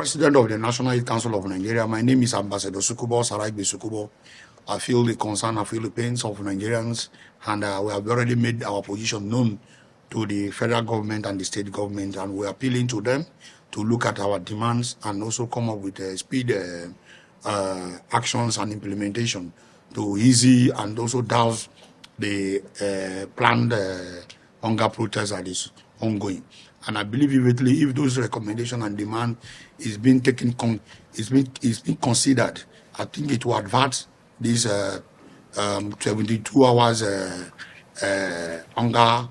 President of the National Youth Council of Nigeria. My name is Ambassador Sukubo, Sara-Igbe Sukubo. I feel the concern, I feel the pains of Nigerians, and we have already made our position known to the federal government and the state government, and we are appealing to them to look at our demands and also come up with speed actions and implementation to easy and also douse the planned hunger protest that is ongoing. And I believe vividly, if those recommendations and demand is being taken, is being considered, I think it will advance this 72 hours hunger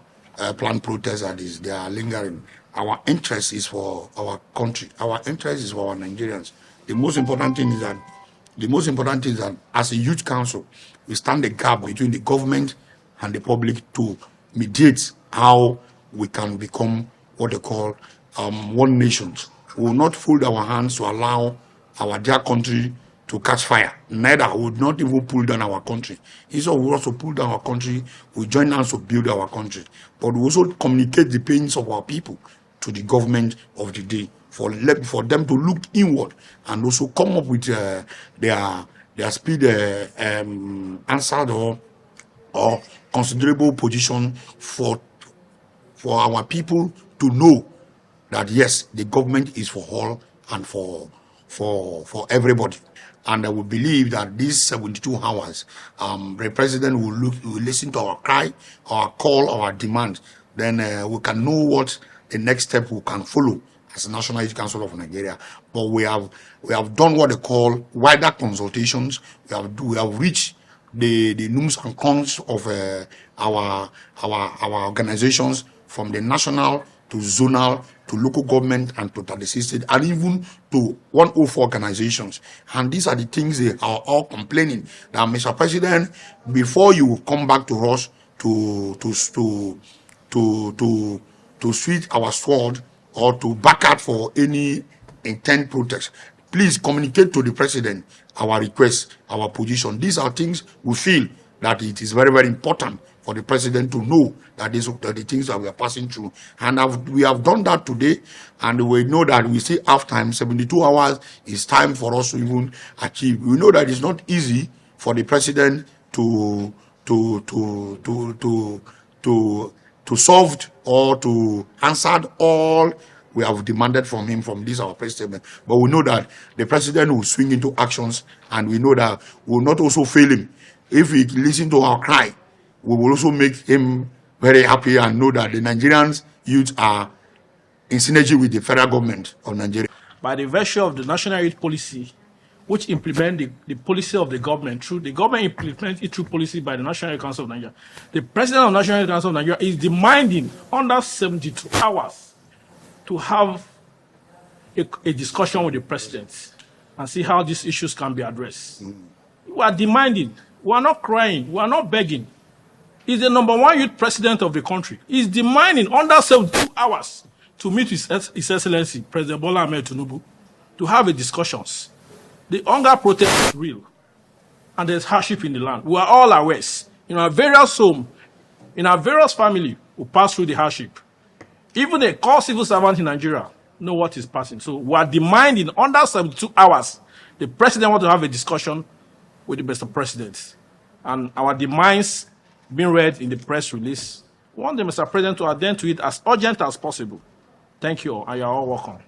planned protest that is they are lingering. Our interest is for our country. Our interest is for our Nigerians. The most important thing is that as a youth council, we stand the gap between the government and the public to mediate how we can become what they call one nation. We will not fold our hands to allow our dear country to catch fire. Neither would not even pull down our country. Instead we also pull down our country, we join hands to build our country. But we also communicate the pains of our people to the government of the day for them to look inward and also come up with their speed answered or considerable position for our people to know that yes, the government is for all and for everybody. And I will believe that these 72 hours, the president will listen to our cry, our call, our demand. Then we can know what the next step we can follow as a National Youth Council of Nigeria. But we have done what they call wider consultations. We have reached the nooks and crannies of our organizations, from the national to zonal to local government and to the state and even to 104 organizations. And these are the things they are all complaining that, Mr. President, before you come back to us to switch our sword or to back out for any intent protest, please communicate to the president our request, our position. These are things we feel that it is very, very important for the president to know that these are the things that we are passing through. And we have done that today, and we know that we still have time. 72 hours is time for us to even achieve. We know that it's not easy for the president to solve or to answer all we have demanded from him from this our press statement. But we know that the president will swing into actions, and we know that we will not also fail him. If we listen to our cry, we will also make him very happy and know that the Nigerians youth are in synergy with the federal government of Nigeria. By the virtue of the national youth policy, which implement the policy of the government through the government implements it through policy by the National Youth Council of Nigeria. The president of the National Youth Council of Nigeria is demanding under 72 hours to have a discussion with the president and see how these issues can be addressed. We are demanding. We are not crying. We are not begging. He's the #1 youth president of the country. He's demanding under 72 hours to meet His Excellency, President Bola Ahmed Tinubu, to have a discussions. The hunger protest is real, and there's hardship in the land. We are all aware. In our various home, in our various family, who pass through the hardship. Even a core civil servant in Nigeria know what is passing. So we are demanding under 72 hours, the president wants to have a discussion with the Mr. President. And our demands being read in the press release, we want the Mr. President to attend to it as urgent as possible. Thank you all, and you are all welcome.